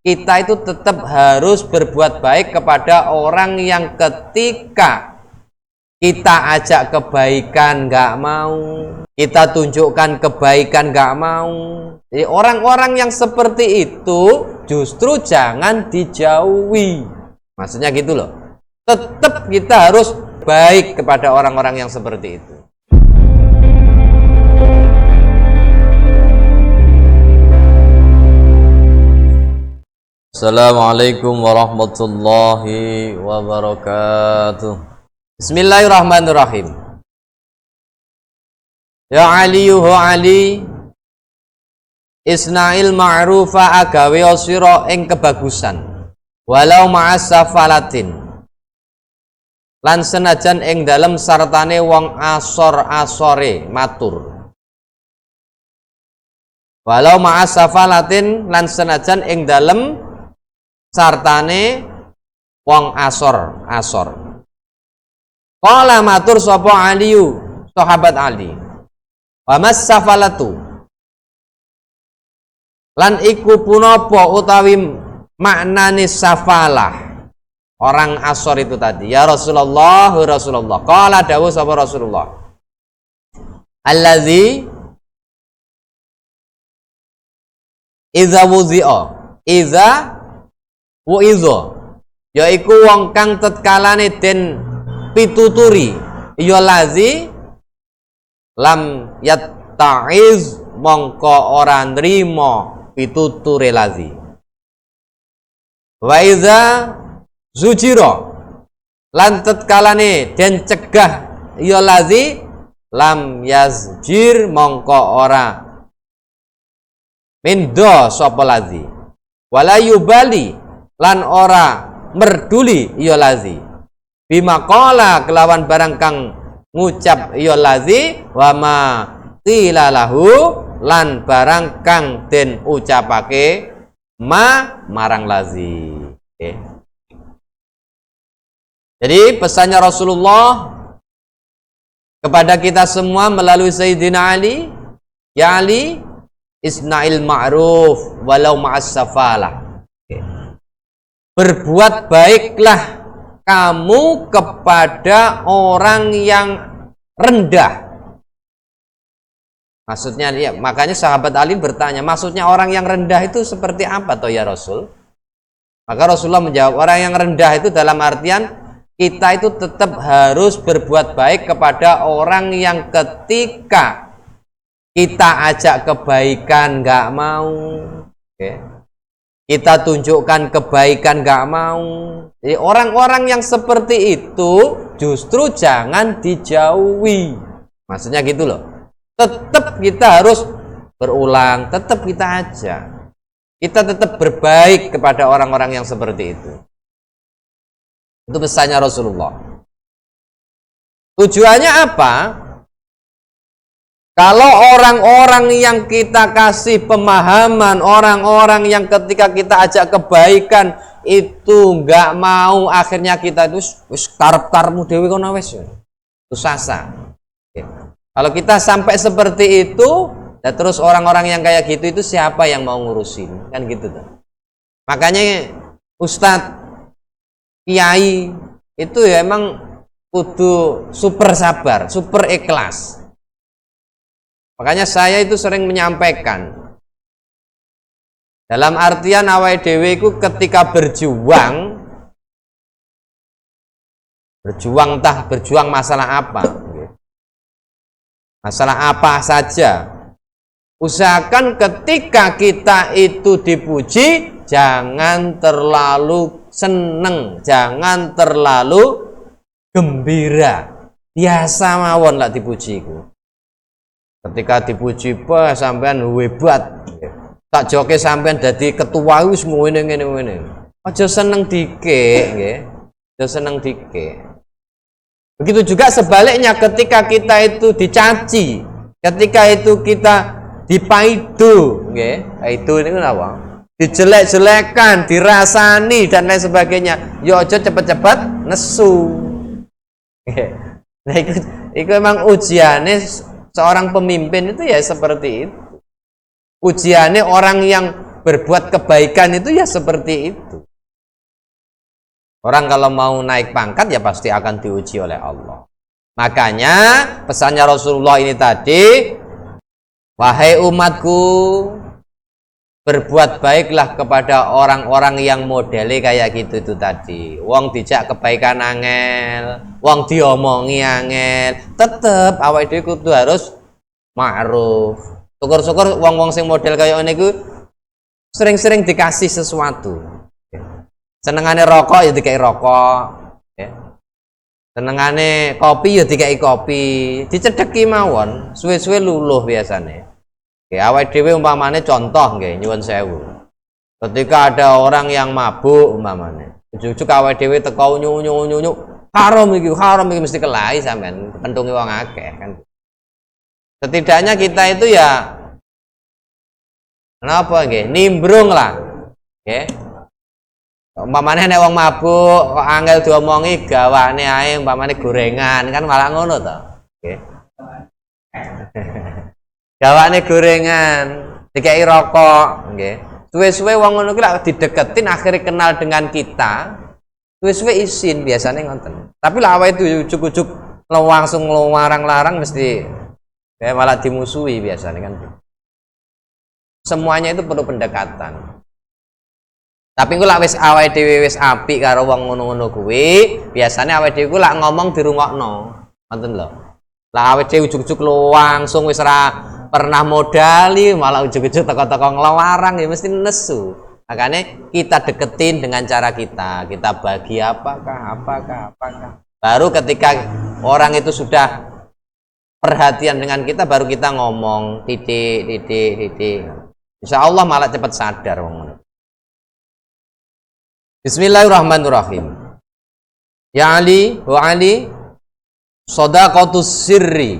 kita itu tetap harus berbuat baik kepada orang yang ketika kita ajak kebaikan nggak mau, kita tunjukkan kebaikan nggak mau. Jadi orang-orang yang seperti itu justru jangan dijauhi. Maksudnya gitu loh. Tetap kita harus baik kepada orang-orang yang seperti itu. Assalamualaikum warahmatullahi wabarakatuh. Bismillahirrahmanirrahim. Ya Aliyuhu Ali, isna'il ma'rufa agawe sira ing kebagusan, walau ma'as safalatin, lan senajan ing dalem sartane wong asor-asore matur. Walau ma'as safalatin, lan senajan ing dalem sartane wong asor-asor. Qala matur sapa Aliyu, sahabat Ali. Wa mas-safalatu, lan iku punapa utawi maknane safalah orang asor itu tadi. Ya Rasulullah, Rasulullah. Qala dawuh sapa Rasulullah, allazi idza wuzi'a, idza wu'iza, yaiku wong kang tetkalane den pituturi, ya lazi lam yatta'iz, mongko ora nrimo pituture lazi. Wa iza zujira, lan tetkalane den cegah ya lazi lam yazjir, mongko ora mendo sapa lazi. Wala yubali, lan ora merduli ya lazi bima qala, kelawan barang kang ngucap ya lazi, wa ma qila lahu, lan barang kang den ucapake marang lazi. Jadi pesannya Rasulullah kepada kita semua melalui Sayyidina Ali, ya Ali, isna'il ma'ruf walau ma'as safalah. Berbuat baiklah kamu kepada orang yang rendah. Maksudnya ya, makanya sahabat Ali bertanya, maksudnya orang yang rendah itu seperti apa toh ya Rasul? Maka Rasulullah menjawab, orang yang rendah itu dalam artian kita itu tetap harus berbuat baik kepada orang yang ketika kita ajak kebaikan nggak mau, kita tunjukkan kebaikan nggak mau. Jadi orang-orang yang seperti itu justru jangan dijauhi. Maksudnya gitu loh. Tetap kita harus berulang, tetap kita ajak. Kita tetap berbaik kepada orang-orang yang seperti itu. Itu pesannya Rasulullah. Tujuannya apa? Kalau orang-orang yang kita kasih pemahaman, orang-orang yang ketika kita ajak kebaikan itu nggak mau, akhirnya kita itu wis karep-karepmu dhewe kono wis. Itu sasa. Kalau kita sampai seperti itu, ya terus orang-orang yang kayak gitu itu siapa yang mau ngurusin? Kan gitu tuh. Makanya Ustadz, kiai itu ya emang kudu super sabar, super ikhlas. Makanya saya itu sering menyampaikan dalam artian awake dhewe iku ketika berjuang entah berjuang masalah apa, masalah apa saja, usahakan ketika kita itu dipuji jangan terlalu seneng, jangan terlalu gembira, biasa mawon lah dipuji iku. Ketika dipuji apa sampean hebat, tak joke sampean dadi ketua wis ngene. Aja seneng dikek nggih. Aja seneng dikek. Begitu juga sebaliknya ketika kita itu dicaci, ketika itu kita dipaidu, nggih. Itu niku napa? Dijelek-jelekan, dirasani dan lain sebagainya. Ya aja cepet-cepet nesu. Nah itu memang ujiannya seorang pemimpin itu ya seperti itu. Ujiannya orang yang berbuat kebaikan itu ya seperti itu. Orang kalau mau naik pangkat ya pasti akan diuji oleh Allah. Makanya pesannya Rasulullah ini tadi, wahai umatku, berbuat baiklah kepada orang-orang yang modelnya kayak gitu itu tadi. Wong dijak kebaikan angel, wong diomongi angel, tetep awake dhewe kudu harus ma'ruf. Syukur-syukur wong-wong sing model kayak ngene iku sering-sering dikasih sesuatu. Senengane rokok ya dikai rokok, senengane kopi ya dikai kopi, dicedheki mawon, suwe-suwe luluh biasane. Awake dhewe umpamane contoh nggih nyuwun sewu. Ketika ada orang yang mabuk umpamane, ujug-ujug awake dhewe teko nyuk-nyuk, haram iki mesti kelahi sampean, pentunge wong akeh kan. Setidaknya kita itu ya napa nggih, nimbrung lah. Nggih. Umpamane nek wong mabuk kok angel diomongi gawane ae umpamane gorengan kan malah ngono to. Nggih. Gawane gorengan, dikai rokok, nggih. Suwe-suwe wong ngono kuwi lak dideketin akhirnya kenal dengan kita. Suwe-suwe isin biasanya ngoten. Tapi lah awake itu ujug-ujug langsung larang-larang mesti kayak malah dimusuhi biasanya kan. Semuanya itu perlu pendekatan. Tapi engko lak wis awake dhewe wis apik karo wong ngono-ngono kuwi, biasanya awake dhewe ku lak ngomong dirungokno. Ngoten lho. Lah awake dhewe ujug-ujug langsung wis ora pernah modali malah ujug-ujug teko-teko ngelarang ya mesti nesu. Makanya kita deketin dengan cara kita bagi apakah. Baru ketika orang itu sudah perhatian dengan kita baru kita ngomong titik. Insya Allah malah cepat sadar. Bismillahirrahmanirrahim. Ya Ali wa Ali, shadaqatus sirri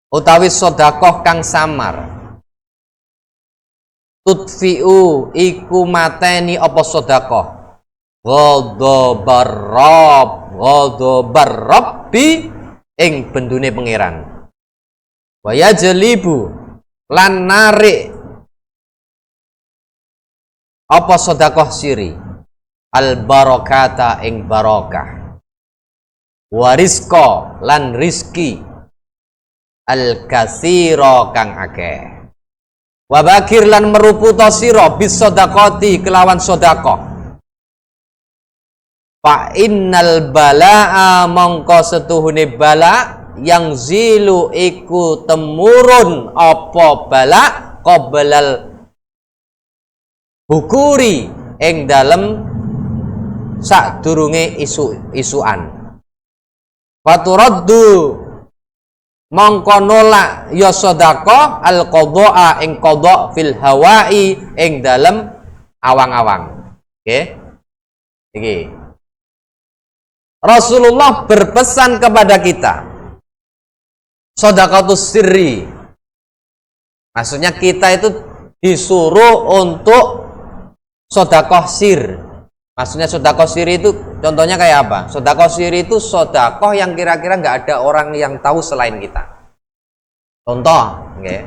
utawi sedekah kang samar, tudfi'u iku mateni apa sedekah ghadabar rabbi ing bendune pangeran, wa yajlibu lan narik apa sedekah siri al barakata ing barokah, wa rizqa lan rizki al-katsira kang akeh, wa bakir lan meruputa sira bis sedaqati kelawan sedekah, fa innal balaa mongko setuhune bala yang zilu iku temurun apa bala qoblal bukuri ing dalem sadurunge isu-isuan, faturaddu mongko nolak ya sedekah al qadha ing qadha fil hawai ing dalem awang-awang. Oke. Iki. Rasulullah berpesan kepada kita sedekatus sirri. Maksudnya kita itu disuruh untuk sedekah sir. Maksudnya sedekah sir itu contohnya kayak apa? Sedekah sir itu sedekah yang kira-kira nggak ada orang yang tahu selain kita. Contoh, okay.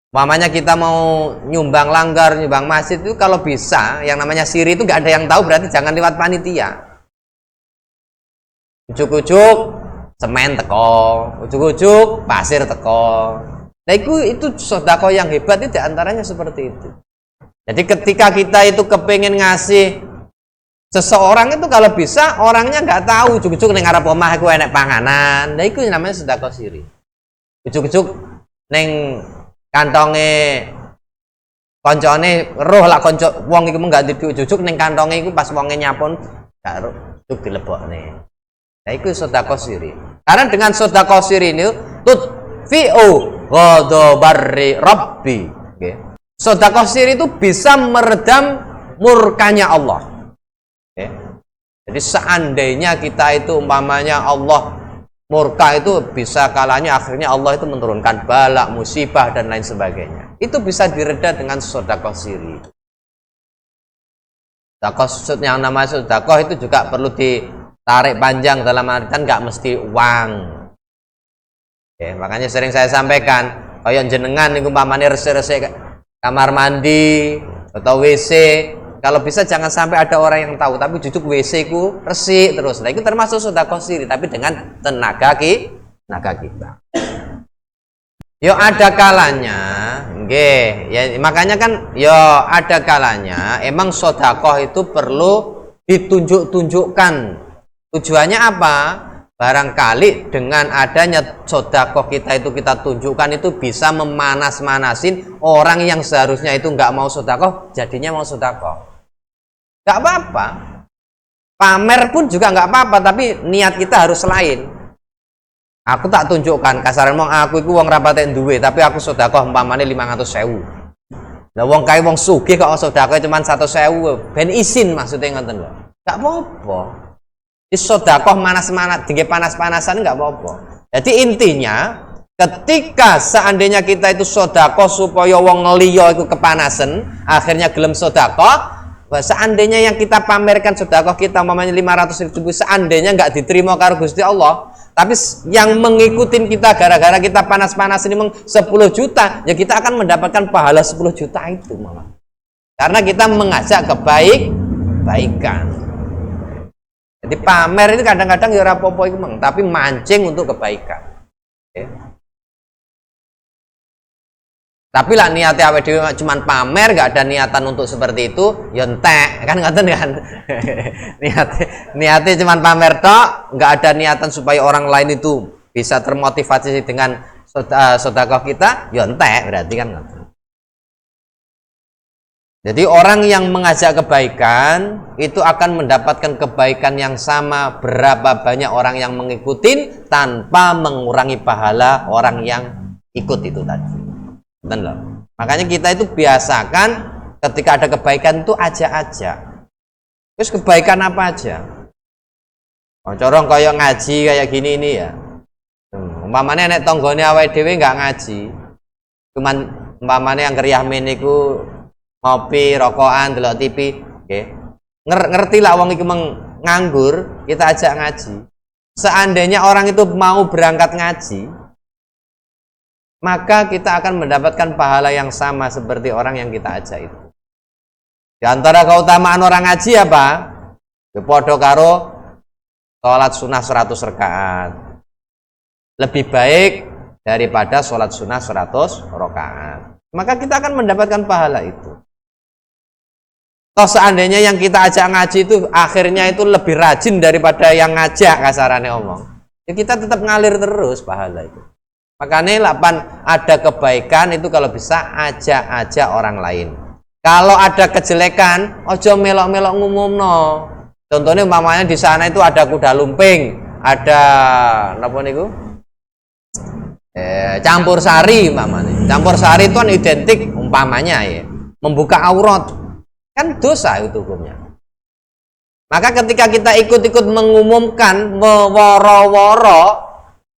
Mamanya kita mau nyumbang langgar, nyumbang masjid itu kalau bisa, yang namanya sir itu nggak ada yang tahu berarti jangan lewat panitia. Ujuk-ujuk semen teko, ujuk-ujuk pasir teko. Nah itu sedekah yang hebat itu diantaranya seperti itu. Jadi ketika kita itu kepengen ngasih seseorang itu kalau bisa orangnya nggak tahu, ujuk-ujuk neng arep omah aku enek panganan. Nah itu namanya sedekah siri. Ujuk-ujuk neng kantonge koncone roh lah konco wong iku mengganti ujuk-ujuk neng kantonge iku pas wonge nyapon gak roh ujuk dilebokne. Nah itu sedekah siri. Karena dengan sedekah siri ini tudfi'u ghadabar rabbi. Okay. Sedekah siri itu bisa meredam murkanya Allah. Okay. Jadi seandainya kita itu umpamanya Allah murka itu bisa kalanya akhirnya Allah itu menurunkan bala, musibah dan lain sebagainya. Itu bisa direda dengan sedekah siri. Sedekah yang namanya sedekah itu juga perlu ditarik panjang dalam artian nggak mesti uang. Okay. Makanya sering saya sampaikan kaya jenengan niku umpamane resik-resik kamar mandi atau WC, kalau bisa jangan sampai ada orang yang tahu, tapi jujuk WC ku resik terus. Nah, itu termasuk sedekah siri, tapi dengan tenaga kita. Yo ada kalanya, nggih, ya makanya kan yo ada kalanya emang sedekah itu perlu ditunjuk-tunjukkan. Tujuannya apa? Barangkali dengan adanya sedekah kita itu kita tunjukkan itu bisa memanas-manasin orang yang seharusnya itu nggak mau sedekah, jadinya mau sedekah. Nggak apa-apa. Pamer pun juga nggak apa-apa, tapi niat kita harus lain. Aku tak tunjukkan kasaran mong aku iku wong rapate duwe, tapi aku sedekah umpamane 500.000. Lah wong kae wong sugih kok sedekah cuma 100.000, ben isin maksudnya ngoten lho. Nggak apa-apa. Sedekah manas-manas, tinggi panas-panasan nggak apa-apa. Jadi intinya ketika seandainya kita itu sedekah supaya wong liya iku kepanasan, akhirnya gelem sedekah, seandainya yang kita pamerkan sedekah kita umpamanya 500.000, seandainya nggak diterima karo Gusti Allah, tapi yang mengikutin kita gara-gara kita panas-panas ini 10 juta, ya kita akan mendapatkan pahala 10 juta itu malah. Karena kita mengajak kebaikan. Jadi pamer itu kadang-kadang ya ora apa-apa iku mang, tapi mancing untuk kebaikan. Oke. Tapi lah niatnya awake dhewe cuman pamer, gak ada niatan untuk seperti itu, ya entek, kan ngoten kan. niatnya cuman pamer tok, gak ada niatan supaya orang lain itu bisa termotivasi dengan sedekah kita, ya entek berarti kan ngoten. Jadi orang yang mengajak kebaikan itu akan mendapatkan kebaikan yang sama berapa banyak orang yang mengikuti tanpa mengurangi pahala orang yang ikut itu tadi. Betul loh. Makanya kita itu biasakan ketika ada kebaikan itu aja. Terus kebaikan apa aja? Corong kayak ngaji kayak gini ini ya. Umpamane nek tanggane awake dhewe enggak ngaji. Cuman umpamane yang ngeriah meniku ngopi, rokokan, delok TV, okay. Ngerti lah wong iki nganggur, kita ajak ngaji. Seandainya orang itu mau berangkat ngaji, maka kita akan mendapatkan pahala yang sama seperti orang yang kita ajak itu. Di antara keutamaan orang ngaji apa? Padha karo sholat sunnah 100 rakaat. Lebih baik daripada sholat sunnah 100 rakaat. Maka kita akan mendapatkan pahala itu. Toh seandainya yang kita ajak ngaji itu akhirnya itu lebih rajin daripada yang ngajak, kasarannya omong, ya kita tetap ngalir terus pahala itu. Makanya ada kebaikan itu kalau bisa ajak orang lain. Kalau ada kejelekan, ojo melok-melok ngumumno. Contohnya umpamanya di sana itu ada kuda lumping, ada apa niku? Campur sari umpamanya. Campur sari itu kan identik umpamanya ya, membuka aurat. Kan dosa itu hukumnya. Maka ketika kita ikut-ikut mengumumkan, meworo-woro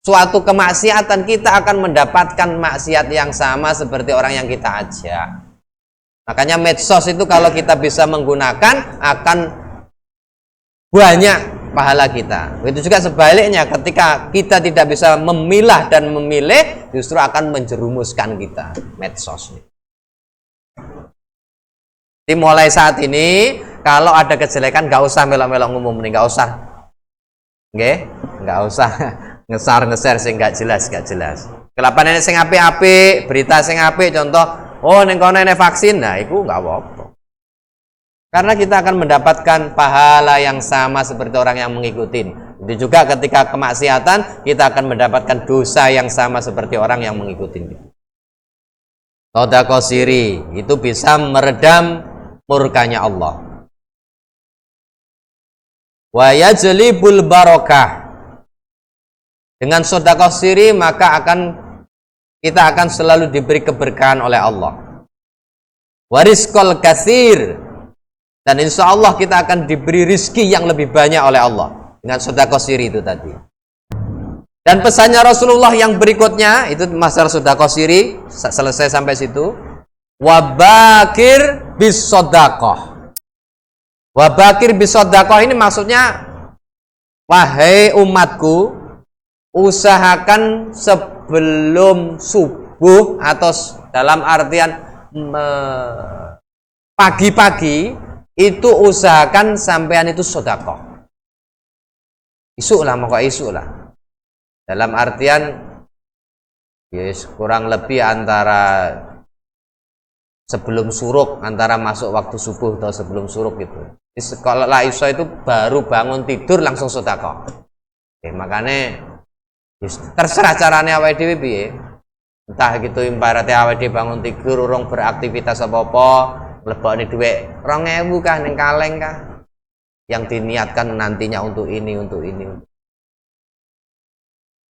suatu kemaksiatan, kita akan mendapatkan maksiat yang sama seperti orang yang kita ajak. Makanya medsos itu kalau kita bisa menggunakan akan banyak pahala kita. Begitu juga sebaliknya, ketika kita tidak bisa memilah dan memilih, justru akan menjerumuskan kita medsos. Jadi mulai saat ini kalau ada kejelekan nggak usah melok-melok ngumum nih, nggak usah, nggak usah ngeser sing nggak jelas. Kelapan ini sing apik, berita sing apik, contoh, oh neng kono vaksin, nah itu nggak apa-apa. Karena kita akan mendapatkan pahala yang sama seperti orang yang mengikuti. Itu juga ketika kemaksiatan kita akan mendapatkan dosa yang sama seperti orang yang mengikuti. Sedekah siri itu bisa meredam murkanya Allah. Wa yajlibul barakah. Dengan sedekah siri maka kita akan selalu diberi keberkahan oleh Allah. Warizqal katsir, dan insya Allah kita akan diberi rizki yang lebih banyak oleh Allah dengan sedekah siri itu tadi. Dan pesannya Rasulullah yang berikutnya itu masalah sedekah siri, selesai sampai situ. Wabakir bisodaqah. Wabakir bisodaqah ini maksudnya, wahai umatku, usahakan sebelum subuh subuh atau dalam artian pagi-pagi itu usahakan sampean itu sedekah. Isuk lah, maka isuk lah. Dalam artian yes, kurang lebih antara sebelum suruk, antara masuk waktu subuh atau sebelum suruk gitu. Kalau lah iso itu baru bangun tidur langsung sedekah. Makanya terserah caranya awake dhewe piye. Entah gitu ibaratnya awake dhewe bangun tidur urung beraktivitas apa-apa, mlebokne dhuwit 2000 kah ning kaleng kah. Yang diniatkan nantinya untuk ini, untuk ini.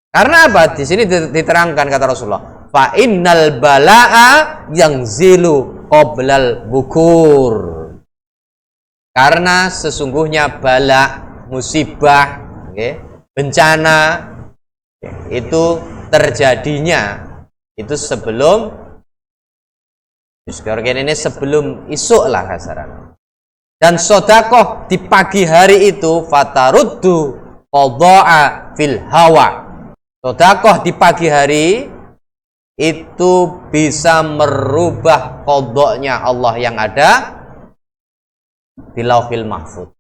Karena apa? Di sini diterangkan kata Rasulullah, fa innal balaa yang zilu qoblal bukur. Karena sesungguhnya bala, musibah, bencana itu terjadinya itu sebelum ini sebelum isuk lah kasaran. Dan sodakoh di pagi hari itu fataruddu qada'a fil hawa. Sodakoh di pagi hari itu bisa merubah qadanya Allah yang ada di Lauhil Mahfuz.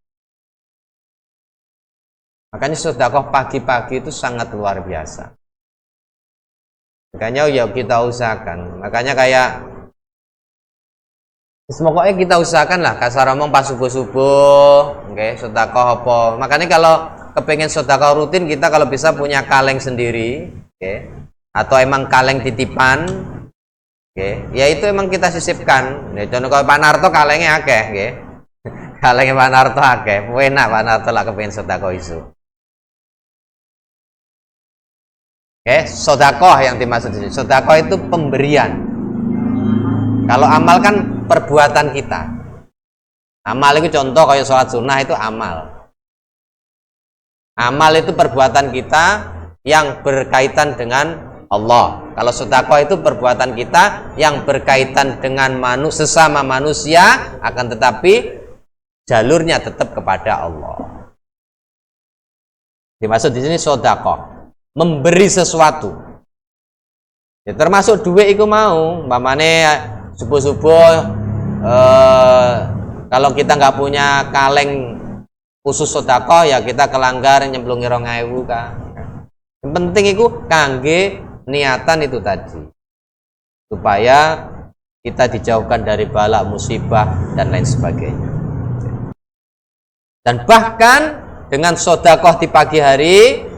Makanya sedekah pagi-pagi itu sangat luar biasa. Makanya ya kita usahakan. Makanya kayak semoga kita usahakan lah kasar omong pas subuh-subuh, sedekah apa. Makanya kalau kepengen sedekah rutin kita kalau bisa punya kaleng sendiri, atau emang kaleng titipan, ya itu emang kita sisipkan. Contoh kalau Pak Narto kalengnya akeh, kalengnya Pak Narto akeh, enak Pak Narto lah kepengen sedekah isu. Sedekah yang dimaksud di sini. Sedekah itu pemberian. Kalau amal kan perbuatan kita. Amal itu contoh kayak sholat sunnah itu amal. Amal itu perbuatan kita yang berkaitan dengan Allah. Kalau sedekah itu perbuatan kita yang berkaitan dengan sesama manusia, akan tetapi jalurnya tetap kepada Allah. Dimaksud di sini sedekah, memberi sesuatu. Ya, termasuk duit itu mau, umpamane subuh-subuh kalau kita nggak punya kaleng khusus sedekah ya kita kelanggar nyemplungi 2000 kan. Yang penting itu kangge niatan itu tadi. Supaya kita dijauhkan dari bala musibah dan lain sebagainya. Dan bahkan dengan sedekah di pagi hari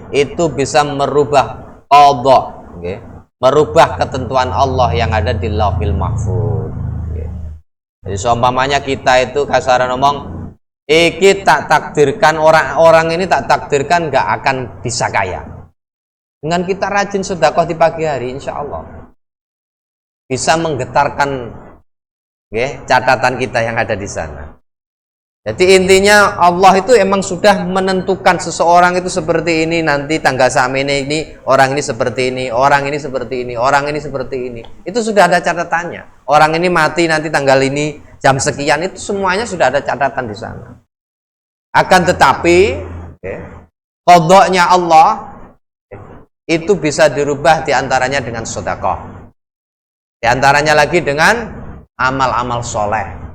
itu bisa merubah qadha, merubah ketentuan Allah yang ada di Lauhil Mahfuz. Jadi seumpamanya kita itu kasaran ngomong, iki tak takdirkan orang ini tak takdirkan nggak akan bisa kaya. Dengan kita rajin sedekah di pagi hari, insya Allah bisa menggetarkan catatan kita yang ada di sana. Jadi intinya Allah itu emang sudah menentukan seseorang itu seperti ini, nanti tanggal samene ini orang ini seperti ini, orang ini seperti ini, orang ini seperti ini. Itu sudah ada catatannya. Orang ini mati nanti tanggal ini jam sekian, itu semuanya sudah ada catatan di sana. Akan tetapi qadanya Allah itu bisa dirubah diantaranya dengan sedekah. Diantaranya lagi dengan amal-amal soleh.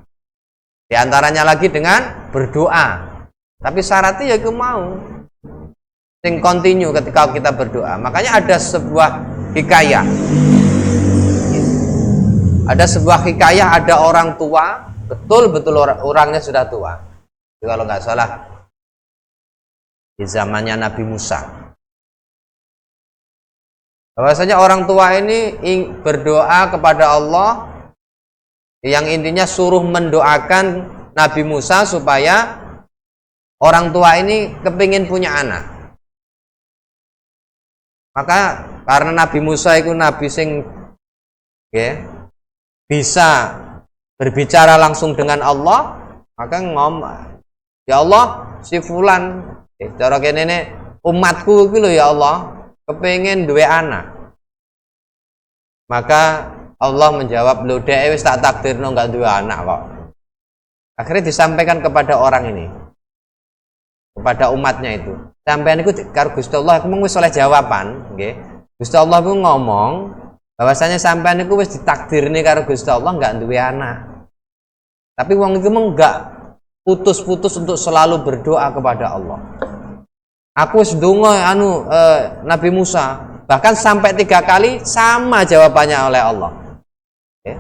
Di antaranya lagi dengan berdoa. Tapi syaratnya ya itu mau sing continue ketika kita berdoa. Makanya ada sebuah hikayah. Ada sebuah hikayah, ada orang tua, betul-betul orangnya sudah tua. Jadi kalau nggak salah di zamannya Nabi Musa. Bahwasanya orang tua ini berdoa kepada Allah, yang intinya suruh mendoakan Nabi Musa supaya orang tua ini kepingin punya anak. Maka karena Nabi Musa itu nabi sing bisa berbicara langsung dengan Allah, maka ngomong, ya Allah, si fulan cara kene umatku iki lho ya Allah kepingin duwe anak. Maka Allah menjawab, lho dek wis tak takdirno enggak duwe anak kok. Akhirnya disampaikan kepada orang ini, kepada umatnya itu. Sampeyan iku karo Gusti Allah aku wis oleh jawaban, nggih. Gusti Allah ku ngomong, Bahwasanya sampean niku wis ditakdirne karo Gusti Allah enggak duwe anak. Tapi wong iku mung enggak putus-putus untuk selalu berdoa kepada Allah. Aku wis ndonga Nabi Musa, bahkan sampai 3 kali sama jawabannya oleh Allah. Okay.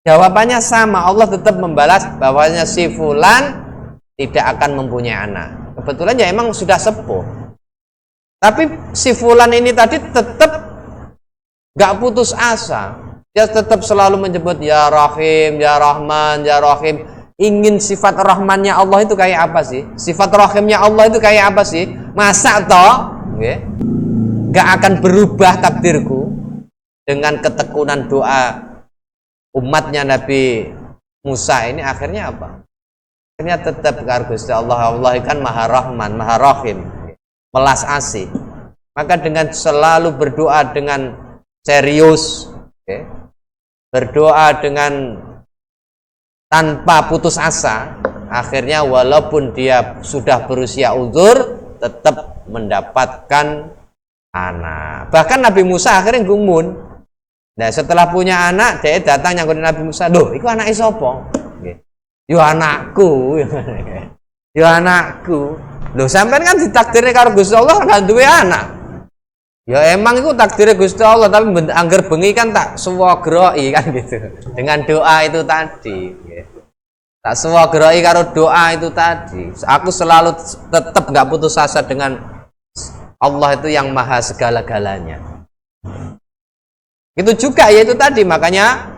Jawabannya sama, Allah tetap membalas bahwasanya si fulan tidak akan mempunyai anak. Kebetulan ya emang sudah sepuh. Tapi si fulan ini tadi tetap gak putus asa. Dia tetap selalu menyebut ya Rahim, ya Rahman, ya Rahim. Ingin sifat Rahmannya Allah itu kayak apa sih? Sifat Rahimnya Allah itu kayak apa sih? Masa toh gak akan berubah takdirku dengan ketekunan doa umatnya Nabi Musa ini? Akhirnya apa? Akhirnya tetap karo Gusti Allah. Allah kan Maha Rahman, Maha Rahim, welas asih. Maka dengan selalu berdoa dengan serius, berdoa dengan tanpa putus asa, akhirnya walaupun dia sudah berusia uzur tetap mendapatkan anak. Bahkan Nabi Musa akhirnya gumun. Nah, setelah punya anak, dia datang nyangkut Nabi Musa, "Loh, iku anake sapa?" "Yo anakku." "Yo anakku." "Loh, sampean kan ditakdirne karo Gusti Allah kan duwe anak." Ya emang itu takdirnya Gusti Allah, tapi angger bengi kan tak suwagroi kan gitu. Dengan doa itu tadi. Tak suwagroi karo doa itu tadi. Aku selalu tetap nggak putus asa dengan Allah itu yang maha segala-galanya. Itu juga ya itu tadi, makanya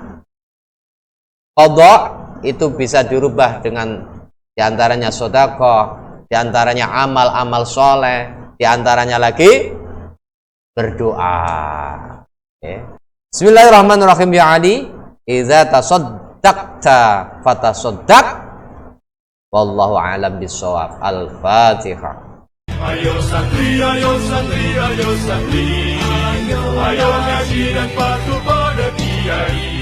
qadha itu bisa dirubah dengan diantaranya sedekah, diantaranya amal-amal soleh, diantaranya lagi berdoa. Bismillahirrahmanirrahim. Ya Ali, idza tasaddaqta fatasaddaq, wallahu a'lam bissawab. Al-Fatihah. Ayo santri, ayo santri, ayo santri, ayo ngaji dan patuh pada kiai.